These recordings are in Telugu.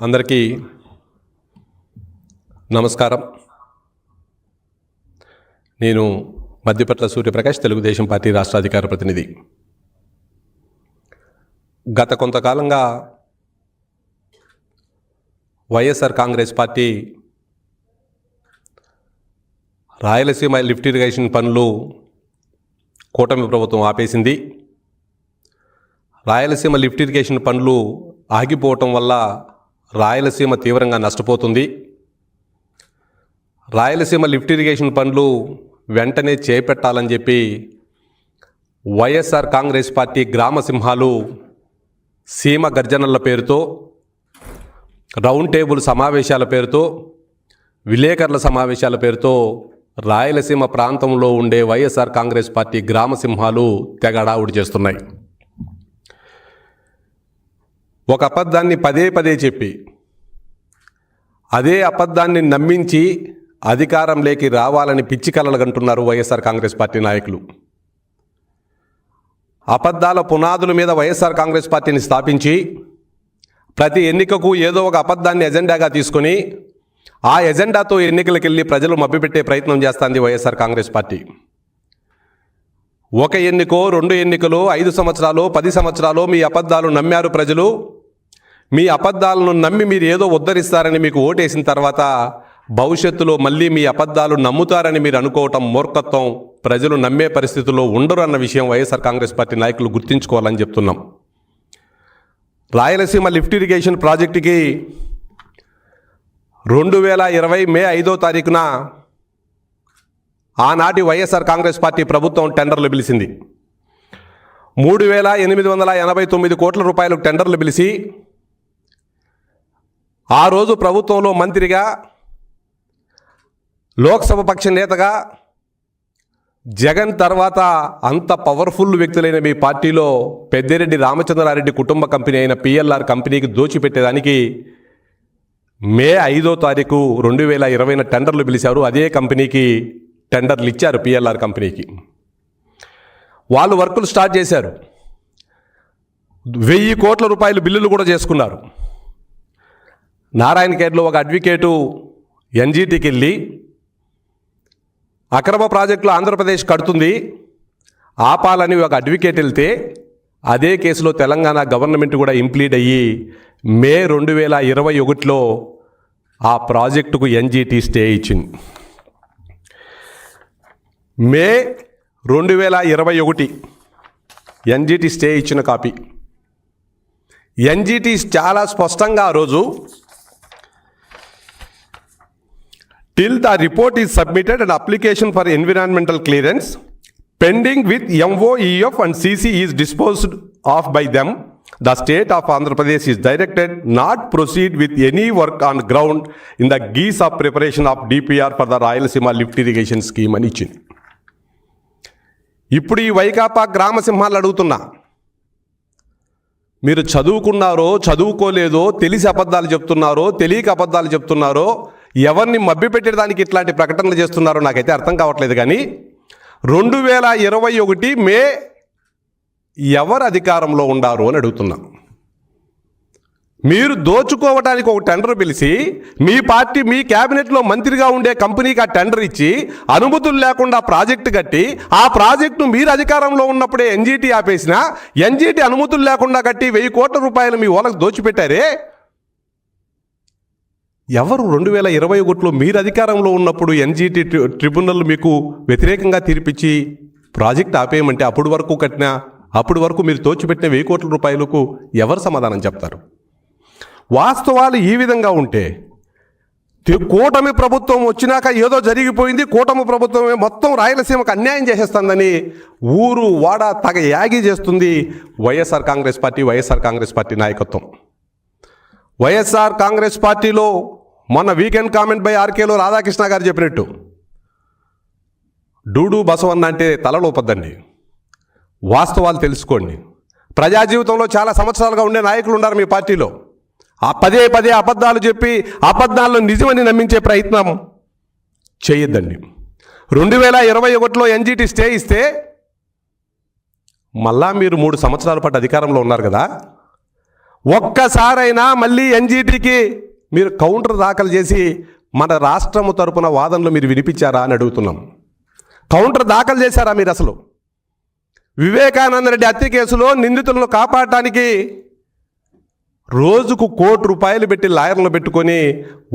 అందరికీ నమస్కారం. నేను మద్దిపట్ల సూర్యప్రకాష్, తెలుగుదేశం పార్టీ రాష్ట్ర అధికార ప్రతినిధి. గత కొంతకాలంగా YSR Congress party Rayalaseema lift irrigation పనులు కూటమి ప్రభుత్వం ఆపేసింది. రాయలసీమ లిఫ్ట్ ఇరిగేషన్ పనులు ఆగిపోవటం వల్ల రాయలసీమ తీవ్రంగా నష్టపోతుంది. రాయలసీమ లిఫ్ట్ ఇరిగేషన్ పనులు వెంటనే చేపట్టాలని చెప్పి వైఎస్ఆర్ కాంగ్రెస్ పార్టీ గ్రామ సింహాలు సీమ గర్జనల పేరుతో, రౌండ్ టేబుల్ సమావేశాల పేరుతో, విలేకరుల సమావేశాల పేరుతో రాయలసీమ ప్రాంతంలో ఉండే వైఎస్ఆర్ కాంగ్రెస్ పార్టీ గ్రామ సింహాలు తెగ హడావుడి చేస్తున్నాయి. ఒక అబద్ధాన్ని పదే పదే చెప్పి అదే అబద్ధాన్ని నమ్మించి అధికారంలోకి రావాలని పిచ్చి కలలుగంటున్నారు వైఎస్ఆర్ కాంగ్రెస్ పార్టీ నాయకులు. అబద్ధాల పునాదుల మీద వైఎస్ఆర్ కాంగ్రెస్ పార్టీని స్థాపించి ప్రతి ఎన్నికకు ఏదో ఒక అబద్ధాన్ని ఎజెండాగా తీసుకొని ఆ ఎజెండాతో ఎన్నికలకు వెళ్ళి ప్రజలు మభ్యపెట్టే ప్రయత్నం చేస్తుంది వైఎస్ఆర్ కాంగ్రెస్ పార్టీ. ఒక ఎన్నికో, 2 ఎన్నికలు, 5 సంవత్సరాలు, 10 సంవత్సరాలు మీ అబద్ధాలు నమ్మారు ప్రజలు. మీ అబద్ధాలను నమ్మి మీరు ఏదో ఉద్ధరిస్తారని మీకు ఓటేసిన తర్వాత భవిష్యత్తులో మళ్ళీ మీ అబద్ధాలు నమ్ముతారని మీరు అనుకోవటం మూర్ఖత్వం. ప్రజలు నమ్మే పరిస్థితుల్లో ఉండరు అన్న విషయం వైఎస్ఆర్ కాంగ్రెస్ పార్టీ నాయకులు గుర్తుంచుకోవాలని చెప్తున్నాం. రాయలసీమ లిఫ్ట్ ఇరిగేషన్ ప్రాజెక్టుకి 2020 మే 5వ తారీఖున ఆనాటి వైఎస్ఆర్ కాంగ్రెస్ పార్టీ ప్రభుత్వం టెండర్లు పిలిచింది. 3,889 కోట్ల రూపాయలకు టెండర్లు పిలిచి ఆ రోజు ప్రభుత్వంలో మంత్రిగా, లోక్సభ పక్ష నేతగా, జగన్ తర్వాత అంత పవర్ఫుల్ వ్యక్తులైన మీ పార్టీలో పెద్దిరెడ్డి రామచంద్రారెడ్డి కుటుంబ కంపెనీ అయిన పిఎల్ఆర్ కంపెనీకి దోచిపెట్టేదానికి మే 5వ తారీఖు 2020 టెండర్లు పిలిచారు. అదే కంపెనీకి టెండర్లు ఇచ్చారు. పిఎల్ఆర్ కంపెనీకి వాళ్ళు వర్కులు స్టార్ట్ చేశారు. 1000 కోట్ల రూపాయలు బిల్లులు కూడా చేసుకున్నారు. నారాయణఖేడ్లో ఒక అడ్వకేటు ఎన్జీటీకి వెళ్ళి అక్రమ ప్రాజెక్టులు ఆంధ్రప్రదేశ్ కడుతుంది ఆపాలని ఒక అడ్వకేట్ వెళ్తే అదే కేసులో తెలంగాణ గవర్నమెంట్ కూడా ఇంప్లీడ్ అయ్యి మే 2021లో ఆ ప్రాజెక్టుకు ఎన్జీటీ స్టే ఇచ్చింది. మే 2021 ఎన్జీటీ స్టే ఇచ్చిన కాపీ. ఎన్జీటీ చాలా స్పష్టంగా ఆ రోజు till the report is submitted an application for environmental clearance pending with MOEF and CC is disposed of by them. The state of Andhra Pradesh is directed not proceed with any work on ground in the guise of preparation of DPR for the Rayalaseema lift irrigation scheme అని ఇచ్చింది. ఇప్పుడు ఈ వైకాపా గ్రామ సింహాలు అడుగుతున్నా, మీరు చదువుకున్నారో చదువుకోలేదో, తెలిసి అబద్ధాలు చెప్తున్నారో తెలియక అబద్ధాలు చెప్తున్నారో, ఎవరిని మభ్యపెట్టడానికి ఇట్లాంటి ప్రకటనలు చేస్తున్నారో నాకైతే అర్థం కావట్లేదు. కానీ 2021 మే ఎవరు అధికారంలో ఉండారు అని అడుగుతున్నా. మీరు దోచుకోవడానికి ఒక టెండర్ పిలిచి మీ పార్టీ మీ క్యాబినెట్లో మంత్రిగా ఉండే కంపెనీకి ఆ టెండర్ ఇచ్చి అనుమతులు లేకుండా ప్రాజెక్టు కట్టి ఆ ప్రాజెక్టును మీరు అధికారంలో ఉన్నప్పుడే ఎన్జీటీ ఆపేసిన ఎన్జీటీ అనుమతులు లేకుండా కట్టి 1000 కోట్ల రూపాయలు మీ వాళ్ళకు దోచిపెట్టారే. ఎవరు 2021లో మీరు అధికారంలో ఉన్నప్పుడు ఎన్జీటీ ట్రిబ్యునల్ మీకు వ్యతిరేకంగా తీర్పిచ్చి ప్రాజెక్ట్ ఆపేయమంటే అప్పుడు వరకు మీరు దోచిపెట్టిన 1000 కోట్ల రూపాయలకు ఎవరు సమాధానం చెప్తారు? వాస్తవాలు ఈ విధంగా ఉంటే కూటమి ప్రభుత్వం వచ్చినాక ఏదో జరిగిపోయింది, కూటమి ప్రభుత్వమే మొత్తం రాయలసీమకు అన్యాయం చేసేస్తుందని ఊరు వాడ తగ యాగి చేస్తుంది వైఎస్ఆర్ కాంగ్రెస్ పార్టీ నాయకత్వం. వైఎస్ఆర్ కాంగ్రెస్ పార్టీలో మొన్న వీకెండ్ కామెంట్ బై ఆర్కేలో రాధాకృష్ణ గారు చెప్పినట్టు డూడు బసవన్న అంటే తలలోపద్దండి. వాస్తవాలు తెలుసుకోండి. ప్రజా జీవితంలో చాలా సంవత్సరాలుగా ఉండే నాయకులు ఉన్నారు మీ పార్టీలో. ఆ పదే అబద్ధాలు చెప్పి అబద్ధాలను నిజమని నమ్మించే ప్రయత్నం చేయొద్దండి. 2021లో ఎన్జీటీ స్టే ఇస్తే మళ్ళా మీరు 3 సంవత్సరాల పాటు అధికారంలో ఉన్నారు కదా, ఒక్కసారైనా మళ్ళీ ఎన్జీటీకి మీరు కౌంటర్ దాఖలు చేసి మన రాష్ట్రము తరపున వాదనలు మీరు వినిపించారా అని అడుగుతున్నాం. కౌంటర్ దాఖలు చేశారా మీరు? అసలు వివేకానంద రెడ్డి హత్య కేసులో నిందితులను కాపాడటానికి రోజుకు ₹1 కోటి పెట్టి లాయర్లను పెట్టుకొని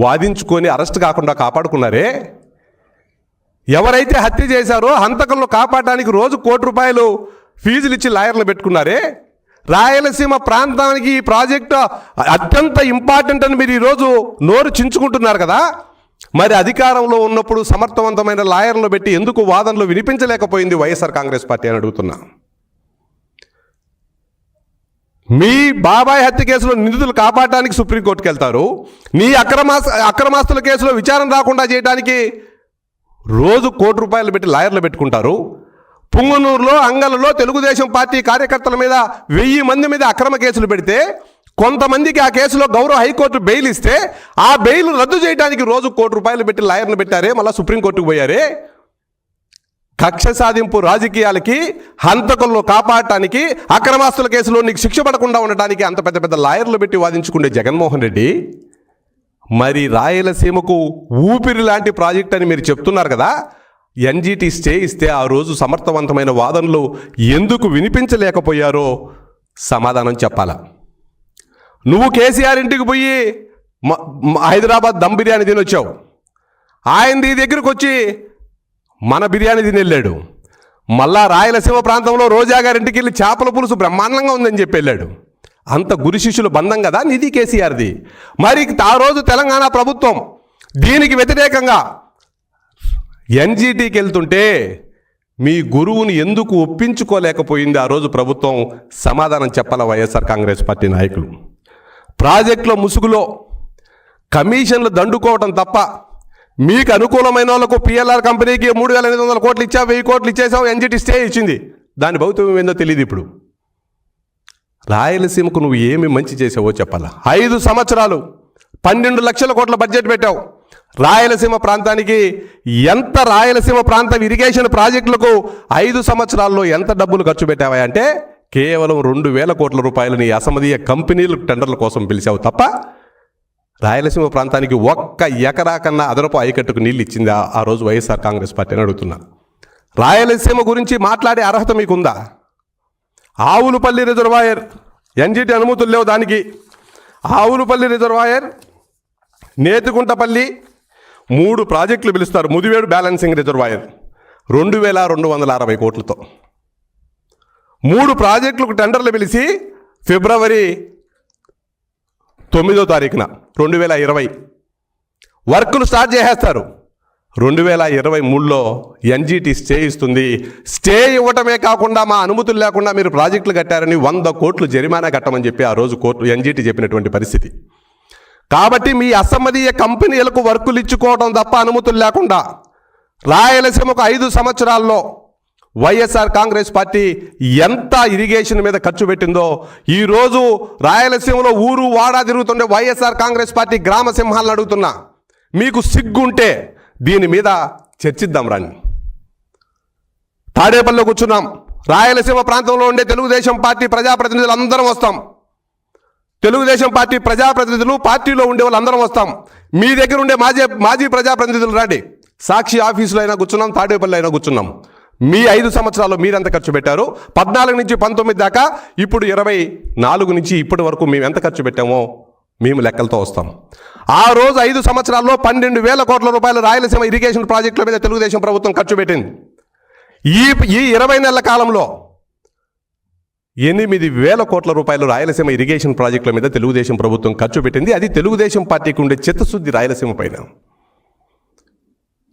వాదించుకొని అరెస్ట్ కాకుండా కాపాడుకున్నారే. ఎవరైతే హత్య చేశారో హంతకులను కాపాడటానికి రోజు ₹1 ఫీజులు ఇచ్చి లాయర్లు పెట్టుకున్నారే. రాయలసీమ ప్రాంతానికి ఈ ప్రాజెక్టు అత్యంత ఇంపార్టెంట్ అని మీరు ఈరోజు నోరు చించుకుంటున్నారు కదా. మరి అధికారంలో ఉన్నప్పుడు సమర్థవంతమైన లాయర్లను పెట్టి ఎందుకు వాదనలు వినిపించలేకపోయింది వైఎస్ఆర్ కాంగ్రెస్ పార్టీ అని అడుగుతున్నా. మీ బాబాయ్ హత్య కేసులో నిందితులు కాపాడటానికి సుప్రీంకోర్టుకు వెళ్తారు. నీ అక్రమాస్తుల కేసులో విచారణ రాకుండా చేయడానికి రోజు ₹1 పెట్టి లాయర్లు పెట్టుకుంటారు. పుంగనూరులో, అంగలలో తెలుగుదేశం పార్టీ కార్యకర్తల మీద 1000 మంది మీద అక్రమ కేసులు పెడితే కొంతమందికి ఆ కేసులో గౌరవ హైకోర్టు బెయిల్ ఇస్తే ఆ బెయిల్ రద్దు చేయడానికి రోజు ₹1 పెట్టి లాయర్ను పెట్టారే, మళ్ళీ సుప్రీంకోర్టుకు పోయారే. కక్ష సాధింపు రాజకీయాలకి, హంతకులను కాపాడటానికి, అక్రమాస్తుల కేసులో నీకు శిక్ష పడకుండా ఉండటానికి అంత పెద్ద పెద్ద లాయర్లు పెట్టి వాదించుకునే జగన్మోహన్ రెడ్డి మరి రాయలసీమకు ఊపిరి లాంటి ప్రాజెక్ట్ అని మీరు చెప్తున్నారు కదా. ఎన్జీటీ స్టే ఇస్తే ఆ రోజు సమర్థవంతమైన వాదనలు ఎందుకు వినిపించలేకపోయారో సమాధానం చెప్పాలా. నువ్వు కేసీఆర్ ఇంటికి పోయి హైదరాబాద్ దమ్ బిర్యానీ తిని వచ్చావు. ఆయన నీ దగ్గరకు వచ్చి మన బిర్యానీ తిని వెళ్ళాడు. మళ్ళా రాయలసీమ ప్రాంతంలో రోజా గారింటికి వెళ్ళి చేపల పులుసు బ్రహ్మాండంగా ఉందని చెప్పి వెళ్ళాడు. అంత గురు శిష్యుల బంధం కదా నిధి కేసీఆర్ది. మరి ఆ రోజు తెలంగాణ ప్రభుత్వం దీనికి వ్యతిరేకంగా ఎన్జీటీకి వెళ్తుంటే మీ గురువుని ఎందుకు ఒప్పించుకోలేకపోయింది ఆ రోజు ప్రభుత్వం? సమాధానం చెప్పాల వైఎస్ఆర్ కాంగ్రెస్ పార్టీ నాయకులు. ప్రాజెక్టుల ముసుగులో కమిషన్లు దండుకోవటం తప్ప మీకు అనుకూలమైన వాళ్ళకు పిఎల్ఆర్ కంపెనీకి 3,800 కోట్లు ఇచ్చావు, 1000 కోట్లు ఇచ్చేసావు, ఎన్జీటీ స్టే ఇచ్చింది. దాని భౌతికం ఏందో తెలియదు. ఇప్పుడు రాయలసీమకు నువ్వు ఏమి మంచి చేసావో చెప్పాలా. 5 సంవత్సరాలు 12 లక్షల కోట్ల బడ్జెట్ పెట్టావు. రాయలసీమ ప్రాంతానికి ఎంత, రాయలసీమ ప్రాంతం ఇరిగేషన్ ప్రాజెక్టులకు 5 సంవత్సరాల్లో ఎంత డబ్బులు ఖర్చు పెట్టావా అంటే కేవలం 2,000 కోట్ల రూపాయలు నీ అసమధీయ కంపెనీలు టెండర్ల కోసం పిలిచావు తప్ప రాయలసీమ ప్రాంతానికి 1 ఎకరా కన్నా అదనపు ఆయకట్టుకు నీళ్ళు ఇచ్చిందా ఆ రోజు వైఎస్ఆర్ కాంగ్రెస్ పార్టీ అని అడుగుతున్నా. రాయలసీమ గురించి మాట్లాడే అర్హత మీకుందా? ఆవులపల్లి రిజర్వాయర్ ఎన్జీటీ అనుమతులు లేవు దానికి. ఆవులపల్లి రిజర్వాయర్, నేతిగుంటపల్లి 3 ప్రాజెక్టులు పిలుస్తారు. ముదివేడు బ్యాలెన్సింగ్ రిజర్వాయర్ 2,260 కోట్లతో 3 ప్రాజెక్టులకు టెండర్లు పిలిచి ఫిబ్రవరి 9వ తారీఖున 2020 వర్కులు స్టార్ట్ చేసేస్తారు. 2023లో ఎన్జీటీ స్టే ఇస్తుంది. స్టే ఇవ్వటమే కాకుండా మా అనుమతులు లేకుండా మీరు ప్రాజెక్టులు కట్టారని 100 కోట్లు జరిమానా కట్టమని చెప్పి ఆ రోజు కోర్టు ఎన్జీటీ చెప్పినటువంటి పరిస్థితి. కాబట్టి మీ అసమ్మధీయ కంపెనీలకు వర్కులు ఇచ్చుకోవడం తప్ప అనుమతులు లేకుండా రాయలసీమకు 5 సంవత్సరాల్లో వైఎస్ఆర్ కాంగ్రెస్ పార్టీ ఎంత ఇరిగేషన్ మీద ఖర్చు పెట్టిందో ఈరోజు రాయలసీమలో ఊరు వాడా తిరుగుతుండే వైఎస్ఆర్ కాంగ్రెస్ పార్టీ గ్రామ సింహాలను అడుగుతున్నా, మీకు సిగ్గుంటే దీని మీద చర్చిద్దాం రండి. తాడేపల్లిలో కూర్చున్నాం. రాయలసీమ ప్రాంతంలో ఉండే తెలుగుదేశం పార్టీ ప్రజాప్రతినిధులు అందరం వస్తాం. తెలుగుదేశం పార్టీ ప్రజాప్రతినిధులు, పార్టీలో ఉండే వాళ్ళు అందరం వస్తాం. మీ దగ్గర ఉండే మాజీ ప్రజాప్రతినిధులు రండి. సాక్షి ఆఫీసులో అయినా కూర్చున్నాం, తాడేపల్లి అయినా కూర్చున్నాం. మీ 5 సంవత్సరాల్లో మీరెంత ఖర్చు పెట్టారు? 14 నుంచి 19 దాకా, ఇప్పుడు 24 నుంచి ఇప్పటి వరకు మేము ఎంత ఖర్చు పెట్టామో మేము లెక్కలతో వస్తాం. ఆ రోజు 5 సంవత్సరాల్లో 12,000 కోట్ల రూపాయలు రాయలసీమ ఇరిగేషన్ ప్రాజెక్టుల మీద తెలుగుదేశం ప్రభుత్వం ఖర్చు పెట్టింది. ఈ 20 నెలల కాలంలో 8,000 కోట్ల రూపాయలు రాయలసీమ ఇరిగేషన్ ప్రాజెక్టుల మీద తెలుగుదేశం ప్రభుత్వం ఖర్చు పెట్టింది. అది తెలుగుదేశం పార్టీకి ఉండే చిత్తశుద్ధి రాయలసీమ పైన.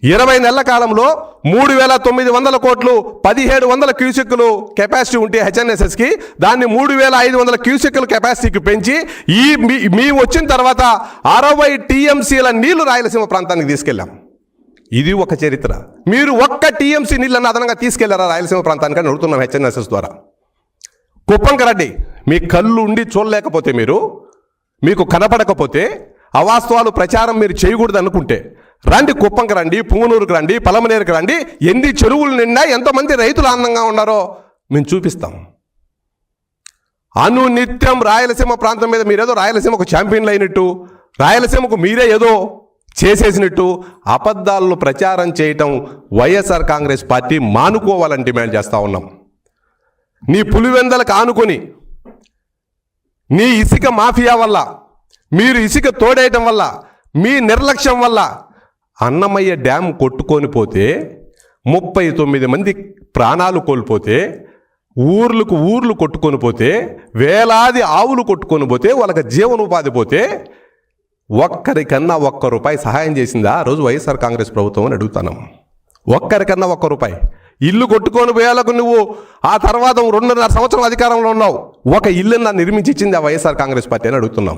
20 నెలల కాలంలో 3,900 కోట్లు 1,700 క్యూసెక్కులు కెపాసిటీ ఉంటే హెచ్ఎన్ఎస్ఎస్కి దాన్ని 3,500 క్యూసెక్కుల కెపాసిటీకి పెంచి మేము వచ్చిన తర్వాత 60 టీఎంసీల నీళ్లు రాయలసీమ ప్రాంతానికి తీసుకెళ్ళాం. ఇది ఒక చరిత్ర. మీరు 1 టీఎంసీ నీళ్ళని అదనంగా తీసుకెళ్లారా రాయలసీమ ప్రాంతానికి అని అడుగుతున్నాం హెచ్ఎన్ఎస్ఎస్ ద్వారా. కుప్పంకి రండి. మీ కళ్ళు ఉండి చూడలేకపోతే, మీకు కనపడకపోతే, అవాస్తవాలు ప్రచారం మీరు చేయకూడదు అనుకుంటే రండి. కుప్పంకి రండి, పుంగనూరుకి రండి, పలమనేరుకి రండి. ఎన్ని చెరువులు నిండా ఎంతమంది రైతులు ఆనందంగా ఉన్నారో మేము చూపిస్తాం. అనునిత్యం రాయలసీమ ప్రాంతం మీద మీరేదో రాయలసీమకు ఛాంపియన్లు అయినట్టు, రాయలసీమకు మీరే ఏదో చేసేసినట్టు అబద్ధాలను ప్రచారం చేయటం వైఎస్ఆర్ కాంగ్రెస్ పార్టీ మానుకోవాలని డిమాండ్ చేస్తూ ఉన్నాం. నీ పులివెందలకు ఆనుకొని నీ ఇసుక మాఫియా వల్ల, మీరు ఇసుక తోడేయటం వల్ల, మీ నిర్లక్ష్యం వల్ల అన్నమయ్య డ్యామ్ కొట్టుకొని పోతే 39 మంది ప్రాణాలు కోల్పోతే, ఊర్లు కొట్టుకొని పోతే, వేలాది ఆవులు కొట్టుకొని పోతే, వాళ్ళకి జీవనోపాధి పోతే ఒక్కరికన్నా ₹1 సహాయం చేసిందా ఆ రోజు వైఎస్ఆర్ కాంగ్రెస్ ప్రభుత్వం అని అడుగుతాను. ఒక్కరికన్నా ₹1. ఇల్లు కొట్టుకొని పోయేలకు నువ్వు ఆ తర్వాత 2.5 సంవత్సరం అధికారంలో ఉన్నావు, ఒక ఇల్లున్నా నిర్మించి ఇచ్చింది ఆ వైఎస్ఆర్ కాంగ్రెస్ పార్టీ అని అడుగుతున్నాం.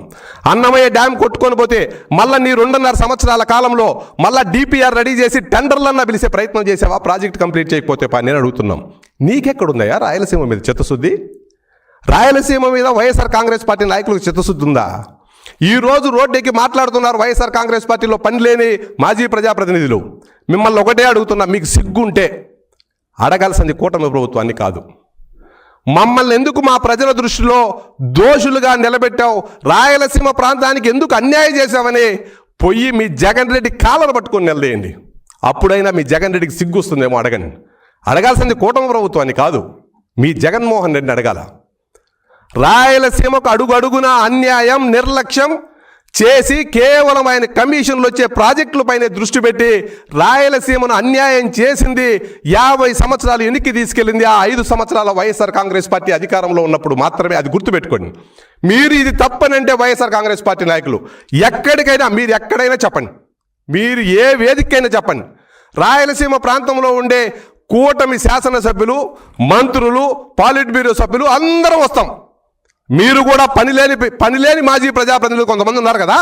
అన్నమయ్య డ్యామ్ కొట్టుకొని పోతే మళ్ళీ నీ 2.5 సంవత్సరాల కాలంలో మళ్ళీ డిపిఆర్ రెడీ చేసి టెండర్లన్నా పిలిచే ప్రయత్నం చేసావా? ప్రాజెక్ట్ కంప్లీట్ చేయకపోతే పని అని అడుగుతున్నాం. నీకెక్కడుందయా రాయలసీమ మీద చిత్తశుద్ధి? రాయలసీమ మీద వైఎస్ఆర్ కాంగ్రెస్ పార్టీ నాయకులకు చిత్తశుద్ధి ఉందా? ఈరోజు రోడ్డెక్కి మాట్లాడుతున్నారు వైఎస్ఆర్ కాంగ్రెస్ పార్టీలో పని లేని మాజీ ప్రజాప్రతినిధులు. మిమ్మల్ని ఒకటే అడుగుతున్నా, మీకు సిగ్గుంటే అడగాల్సింది కూటమి ప్రభుత్వాన్ని కాదు, మమ్మల్ని ఎందుకు మా ప్రజల దృష్టిలో దోషులుగా నిలబెట్టావు, రాయలసీమ ప్రాంతానికి ఎందుకు అన్యాయం చేశావని పొయ్యి మీ జగన్ రెడ్డి కాళ్ళను పట్టుకొని నిలదేయండి. అప్పుడైనా మీ జగన్ రెడ్డికి సిగ్గు వస్తుందేమో అడగండి. అడగాల్సింది కూటమి ప్రభుత్వాన్ని కాదు, మీ జగన్మోహన్ రెడ్డిని అడగాల. రాయలసీమకు అడుగడుగున అన్యాయం, నిర్లక్ష్యం చేసి కేవలం ఆయన కమిషన్లు వచ్చే ప్రాజెక్టులపైనే దృష్టి పెట్టి రాయలసీమను అన్యాయం చేసింది 50 సంవత్సరాలు వెనక్కి తీసుకెళ్ళింది ఆ 5 సంవత్సరాల వైఎస్ఆర్ కాంగ్రెస్ పార్టీ అధికారంలో ఉన్నప్పుడు మాత్రమే. అది గుర్తుపెట్టుకోండి. మీరు ఇది తప్పనంటే వైఎస్ఆర్ కాంగ్రెస్ పార్టీ నాయకులు ఎక్కడికైనా, మీరు ఎక్కడైనా చెప్పండి, మీరు ఏ వేదికైనా చెప్పండి, రాయలసీమ ప్రాంతంలో ఉండే కూటమి శాసనసభ్యులు, మంత్రులు, పాలిట్ బ్యూరో సభ్యులు అందరం వస్తాం. మీరు కూడా పనిలేని మాజీ ప్రజాప్రతినిధులు కొంతమంది ఉన్నారు కదా,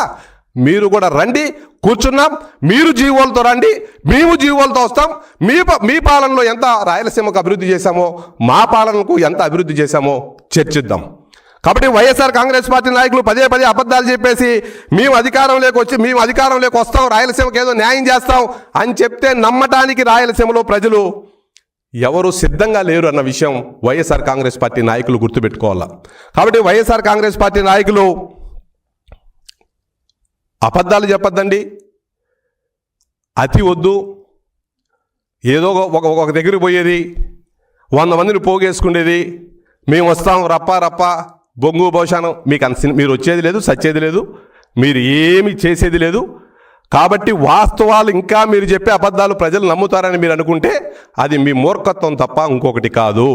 మీరు కూడా రండి, కూర్చున్నాం. మీరు జీవోలతో రండి, మేము జీవోలతో వస్తాం. మీ పాలనలో ఎంత రాయలసీమకు అభివృద్ధి చేశామో, మా పాలనకు ఎంత అభివృద్ధి చేశామో చర్చిద్దాం. కాబట్టి వైఎస్ఆర్ కాంగ్రెస్ పార్టీ నాయకులు పదే అబద్ధాలు చెప్పేసి మేము అధికారంలోకి వస్తాం, రాయలసీమకు ఏదో న్యాయం చేస్తాం అని చెప్తే నమ్మటానికి రాయలసీమలో ప్రజలు ఎవరు సిద్ధంగా లేరు అన్న విషయం వైఎస్ఆర్ కాంగ్రెస్ పార్టీ నాయకులు గుర్తుపెట్టుకోవాలా. కాబట్టి వైఎస్ఆర్ కాంగ్రెస్ పార్టీ నాయకులు అబద్ధాలు చెప్పొద్దండి, అతి వద్దు. ఏదో ఒక దగ్గరికి పోయేది 100 మందిని పోగేసుకునేది, మేము వస్తాం రప్ప బొంగు భోషానం, మీరు వచ్చేది లేదు, సచ్చేది లేదు, మీరు ఏమి చేసేది లేదు. కాబట్టి వాస్తవాలు ఇంకా మీరు చెప్పే అబద్ధాలు ప్రజలు నమ్ముతారని మీరు అనుకుంటే అది మీ మూర్ఖత్వం తప్ప ఇంకొకటి కాదు.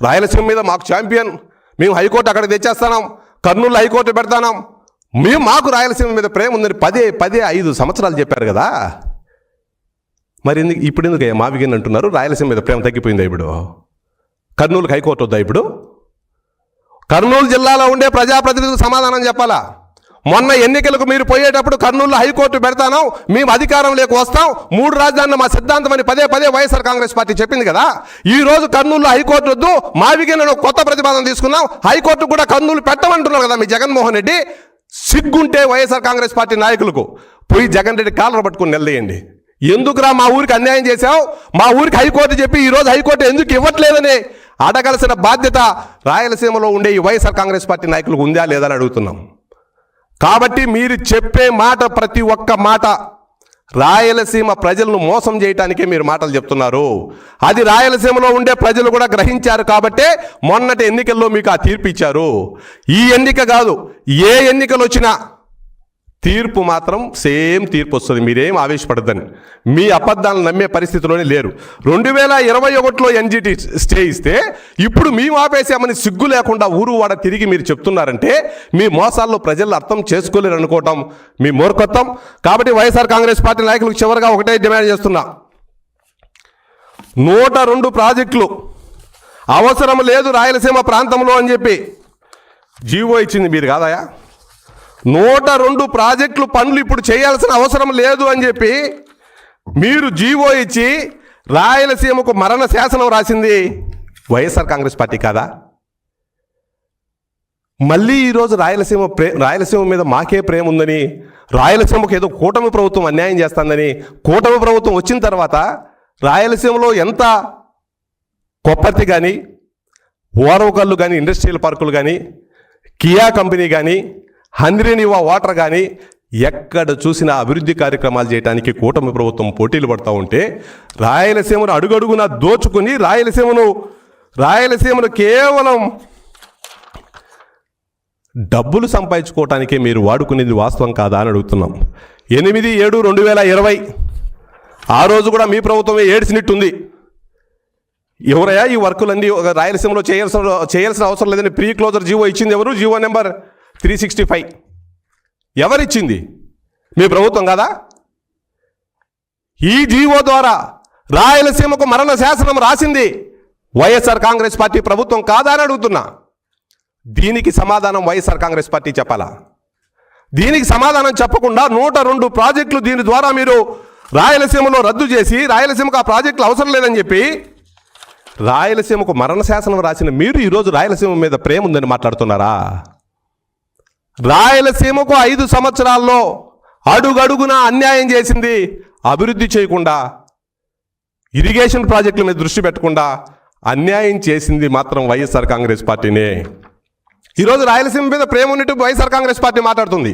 రాయలసీమ మీద మాకు ఛాంపియన్, మేము హైకోర్టు అక్కడ తెచ్చేస్తున్నాం, కర్నూలు హైకోర్టు పెడతాం, మాకు రాయలసీమ మీద ప్రేమ ఉందని 5 సంవత్సరాలు చెప్పారు కదా. మరి ఇప్పుడు ఎందుకు మావిగిన్ అంటున్నారు? రాయలసీమ మీద ప్రేమ తగ్గిపోయిందా? ఇప్పుడు కర్నూలుకి హైకోర్టు వద్దా? ఇప్పుడు కర్నూలు జిల్లాలో ఉండే ప్రజాప్రతినిధులకు సమాధానం చెప్పాలా? మొన్న ఎన్నికలకు మీరు పోయేటప్పుడు కర్నూలులో హైకోర్టు పెడతాను, మేము అధికారంలోకి వస్తాం, 3 రాజధానులు మా సిద్ధాంతం అని పదే వైఎస్ఆర్ కాంగ్రెస్ పార్టీ చెప్పింది కదా. ఈ రోజు కర్నూలులో హైకోర్టు వద్దు, మావిగిన్లో కొత్త ప్రతిపాదన తీసుకున్నాం, హైకోర్టు కూడా కర్నూలు పెట్టమంటున్నారు కదా మీ జగన్మోహన్ రెడ్డి. సిగ్గుంటే వైఎస్ఆర్ కాంగ్రెస్ పార్టీ నాయకులకు పోయి జగన్ రెడ్డి కాళ్ళను పట్టుకుని నిలదీయండి. ఎందుకురా మా ఊరికి అన్యాయం చేశావు, మా ఊరికి హైకోర్టు చెప్పి ఈరోజు హైకోర్టు ఎందుకు ఇవ్వట్లేదని అడగాల్సిన బాధ్యత రాయలసీమలో ఉండే ఈ వైఎస్ఆర్ కాంగ్రెస్ పార్టీ నాయకులకు ఉందా లేదా అని అడుగుతున్నాం. కాబట్టి మీరు చెప్పే మాట, ప్రతి ఒక్క మాట రాయలసీమ ప్రజలను మోసం చేయటానికే మీరు మాటలు చెప్తున్నారు. అది రాయలసీమలో ఉండే ప్రజలు కూడా గ్రహించారు కాబట్టే మొన్నటి ఎన్నికల్లో మీకు ఆ తీర్పు ఇచ్చారు. ఈ ఎన్నిక కాదు, ఏ ఎన్నికలు వచ్చినా తీర్పు మాత్రం సేమ్ తీర్పు వస్తుంది. మీరేం ఆవేశపడద్దని, మీ అబద్ధాలను నమ్మే పరిస్థితిలోనే లేరు. 2021లో ఎన్జిటి స్టే ఇస్తే ఇప్పుడు మేము ఆపేసామని సిగ్గు లేకుండా ఊరు వాడ తిరిగి మీరు చెప్తున్నారంటే మీ మోసాల్లో ప్రజలు అర్థం చేసుకోలేరు అనుకోవటం మీ మూర్ఖత్వం. కాబట్టి వైఎస్ఆర్ కాంగ్రెస్ పార్టీ నాయకులకు చివరిగా ఒకటే డిమాండ్ చేస్తున్నా, 102 ప్రాజెక్టులు అవసరం లేదు రాయలసీమ ప్రాంతంలో అని చెప్పి జీవో ఇచ్చింది మీరు కాదయా. 102 ప్రాజెక్టులు పనులు ఇప్పుడు చేయాల్సిన అవసరం లేదు అని చెప్పి మీరు జీవో ఇచ్చి రాయలసీమకు మరణ శాసనం రాసింది వైఎస్ఆర్ కాంగ్రెస్ పార్టీ కాదా? మళ్ళీ ఈరోజు రాయలసీమ మీద మాకే ప్రేమ ఉందని, రాయలసీమకు ఏదో కూటమి ప్రభుత్వం అన్యాయం చేస్తుందని, కూటమి ప్రభుత్వం వచ్చిన తర్వాత రాయలసీమలో ఎంత కొప్పర్తి కానీ, ఓరవకల్లు కానీ ఇండస్ట్రియల్ పార్కులు కానీ కియా కంపెనీ కానీ హంద్రీనివా వాటర్ కానీ ఎక్కడ చూసినా అభివృద్ధి కార్యక్రమాలు చేయడానికి కూటమి ప్రభుత్వం పోటీలు పడుతూ ఉంటే రాయలసీమను అడుగడుగునా దోచుకుని రాయలసీమను కేవలం డబ్బులు సంపాదించుకోవటానికే మీరు వాడుకునేది వాస్తవం కాదా అని అడుగుతున్నాం. 8/7/2020 ఆ రోజు కూడా మీ ప్రభుత్వమే ఏడ్చినట్టుంది. ఎవరయ్యా ఈ వర్కులన్నీ రాయలసీమలో చేయాల్సిన అవసరం లేదని ప్రీ క్లోజర్ జీవో ఇచ్చింది ఎవరు? GO number 365 ఎవరిచ్చింది? మీ ప్రభుత్వం కాదా? ఈ జీవో ద్వారా రాయలసీమకు మరణ శాసనం రాసింది వైఎస్ఆర్ కాంగ్రెస్ పార్టీ ప్రభుత్వం కాదా అని అడుగుతున్నా. దీనికి సమాధానం వైఎస్ఆర్ కాంగ్రెస్ పార్టీ చెప్పాలా? దీనికి సమాధానం చెప్పకుండా 102 ప్రాజెక్టులు దీని ద్వారా మీరు రాయలసీమలో రద్దు చేసి రాయలసీమకు ఆ ప్రాజెక్టులు అవసరం లేదని చెప్పి రాయలసీమకు మరణ శాసనం రాసిన మీరు ఈరోజు రాయలసీమ మీద ప్రేమ ఉందని మాట్లాడుతున్నారా? రాయలసీమకు 5 సంవత్సరాల్లో అడుగడుగున అన్యాయం చేసింది అభివృద్ధి చేయకుండా, ఇరిగేషన్ ప్రాజెక్టుల మీద దృష్టి పెట్టకుండా అన్యాయం చేసింది మాత్రం వైఎస్ఆర్ కాంగ్రెస్ పార్టీనే. ఈరోజు రాయలసీమ మీద ప్రేమ ఉన్నట్టు వైఎస్ఆర్ కాంగ్రెస్ పార్టీ మాట్లాడుతుంది.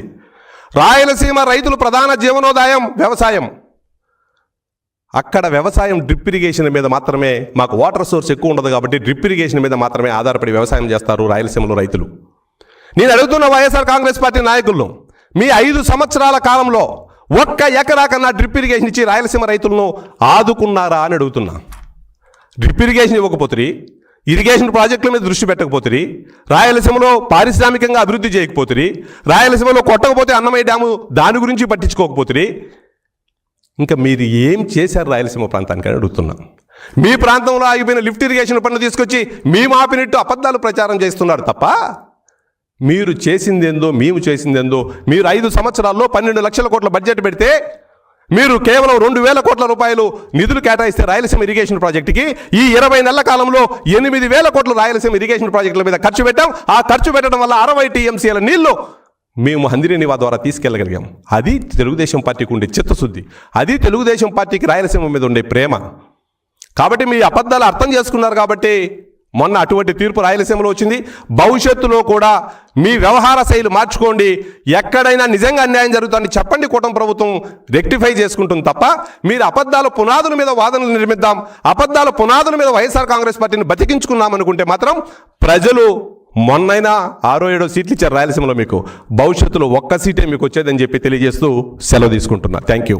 రాయలసీమ రైతులు ప్రధాన జీవనోదాయం వ్యవసాయం. అక్కడ వ్యవసాయం డ్రిప్ ఇరిగేషన్ మీద మాత్రమే, మాకు వాటర్ సోర్స్ ఎక్కువ ఉండదు కాబట్టి డ్రిప్ ఇరిగేషన్ మీద మాత్రమే ఆధారపడి వ్యవసాయం చేస్తారు రాయలసీమలో రైతులు. నేను అడుగుతున్న వైఎస్ఆర్ కాంగ్రెస్ పార్టీ నాయకులను, మీ 5 సంవత్సరాల కాలంలో 1 ఎకరా కన్నా డ్రిప్ ఇరిగేషన్ ఇచ్చి రాయలసీమ రైతులను ఆదుకున్నారా అని అడుగుతున్నా. డ్రిప్ ఇరిగేషన్ ఇవ్వకపోతే, ఇరిగేషన్ ప్రాజెక్టుల మీద దృష్టి పెట్టకపోతే, రాయలసీమలో పారిశ్రామికంగా అభివృద్ధి చేయకపోతే, రాయలసీమలో కొట్టకపోతే అన్నమయ్య డ్యాము దాని గురించి పట్టించుకోకపోతే, ఇంకా మీరు ఏం చేశారు రాయలసీమ ప్రాంతానికి అని అడుగుతున్నాం. మీ ప్రాంతంలో ఆగిపోయిన లిఫ్ట్ ఇరిగేషన్ పనులు తీసుకొచ్చి మేము ఆపినట్టు అబద్ధాలు ప్రచారం చేస్తున్నారు తప్ప మీరు చేసిందేందో మేము చేసిందేందో. మీరు 5 సంవత్సరాల్లో 12 లక్షల కోట్ల బడ్జెట్ పెడితే మీరు కేవలం 2,000 కోట్ల రూపాయలు నిధులు కేటాయిస్తే రాయలసీమ ఇరిగేషన్ ప్రాజెక్టుకి ఈ 20 నెలల కాలంలో 8,000 కోట్లు రాయలసీమ ఇరిగేషన్ ప్రాజెక్టుల మీద ఖర్చు పెట్టాం. ఆ ఖర్చు పెట్టడం వల్ల 60 టీఎంసీల నీళ్లు మేము హంద్రీనివా ద్వారా తీసుకెళ్ళగలిగాం. అది తెలుగుదేశం పార్టీకి ఉండే చిత్తశుద్ధి, అది తెలుగుదేశం పార్టీకి రాయలసీమ మీద ఉండే ప్రేమ. కాబట్టి మీ అబద్ధాలు అర్థం చేసుకున్నారు కాబట్టి మొన్న అటువంటి తీర్పు రాయలసీమలో వచ్చింది. భవిష్యత్తులో కూడా మీ వ్యవహార శైలి మార్చుకోండి. ఎక్కడైనా నిజంగా అన్యాయం జరుగుతుందని చెప్పండి, కూటమి ప్రభుత్వం రెక్టిఫై చేసుకుంటుంది తప్ప మీరు అబద్ధాల పునాదుల మీద వాదనలు నిర్మిద్దాం, అబద్ధాల పునాదుల మీద వైఎస్ఆర్ కాంగ్రెస్ పార్టీని బతికించుకున్నాం అనుకుంటే మాత్రం ప్రజలు మొన్నైనా 6-7 సీట్లు ఇచ్చారు రాయలసీమలో, మీకు భవిష్యత్తులో 1 సీటే మీకు వచ్చేదని చెప్పి తెలియజేస్తూ సెలవు తీసుకుంటున్నా. Thank you.